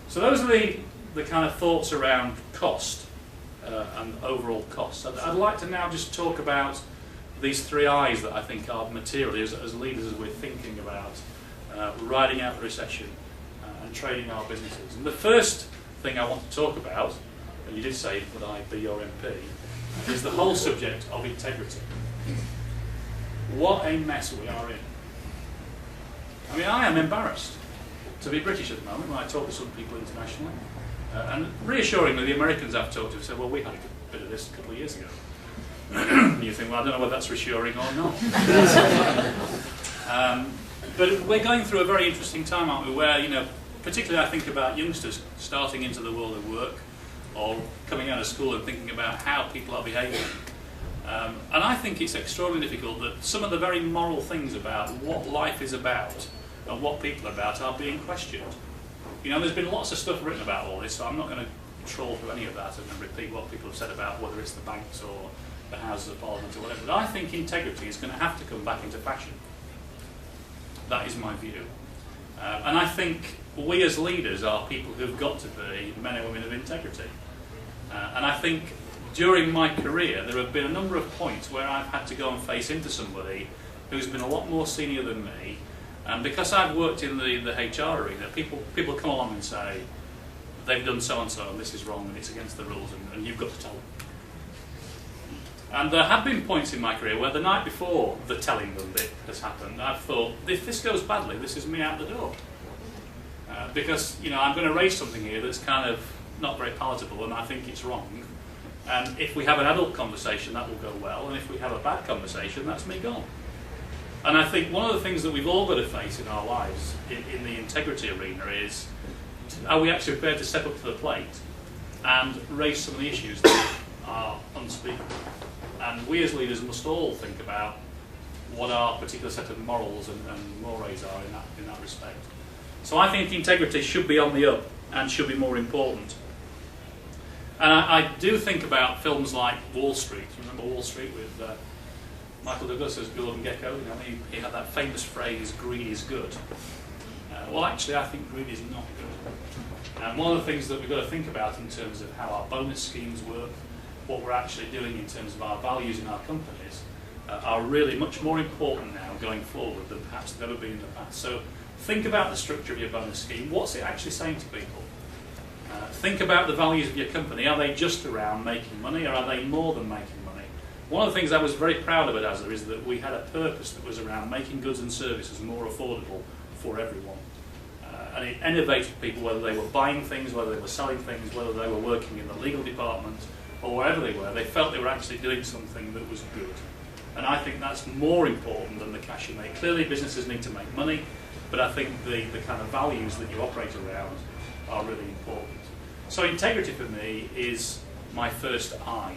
So those are the kind of thoughts around cost and overall costs. I'd like to now just talk about these three I's that I think are materially, as leaders, as we're thinking about riding out the recession and trading our businesses. And the first thing I want to talk about, and you did say that I be your MP, is the whole subject of integrity. What a mess we are in. I mean, I am embarrassed to be British at the moment when I talk to some people internationally. And reassuringly, the Americans I've talked to said, well, we had a bit of this a couple of years ago. And you think, well, I don't know whether that's reassuring or not. But we're going through a very interesting time, aren't we, where, you know, particularly I think about youngsters starting into the world of work or coming out of school and thinking about how people are behaving. And I think it's extraordinarily difficult that some of the very moral things about what life is about and what people are about are being questioned. You know, there's been lots of stuff written about all this, so I'm not going to troll through any of that and repeat what people have said about whether it's the banks or the Houses of Parliament or whatever. But I think integrity is going to have to come back into fashion. That is my view. And I think we as leaders are people who've got to be men and women of integrity. And I think during my career there have been a number of points where I've had to go and face into somebody who's been a lot more senior than me. And because I've worked in the HR arena, people come along and say, they've done so-and-so and this is wrong and it's against the rules and you've got to tell them. And there have been points in my career where the night before the telling them bit has happened, I've thought, if this goes badly, this is me out the door. Because, you know, I'm going to raise something here that's kind of not very palatable and I think it's wrong. And if we have an adult conversation, that will go well. And if we have a bad conversation, that's me gone. And I think one of the things that we've all got to face in our lives in the integrity arena is, are we actually prepared to step up to the plate and raise some of the issues that are unspeakable? And we as leaders must all think about what our particular set of morals and mores are in that respect. So I think integrity should be on the up and should be more important. And I do think about films like Wall Street. Remember Wall Street with Michael Douglas as Gordon Gekko? You know, he had that famous phrase, greed is good. Well, actually, I think greed is not good. And one of the things that we've got to think about in terms of how our bonus schemes work, what we're actually doing in terms of our values in our companies, are really much more important now going forward than perhaps they've ever been in the past. So think about the structure of your bonus scheme. What's it actually saying to people? Think about the values of your company. Are they just around making money or are they more than making money? One of the things I was very proud of at ASDA is that we had a purpose that was around making goods and services more affordable for everyone. And it innovated people, whether they were buying things, whether they were selling things, whether they were working in the legal department or wherever they were. They felt they were actually doing something that was good. And I think that's more important than the cash you make. Clearly businesses need to make money, but I think the kind of values that you operate around are really important. So integrity for me is my first I.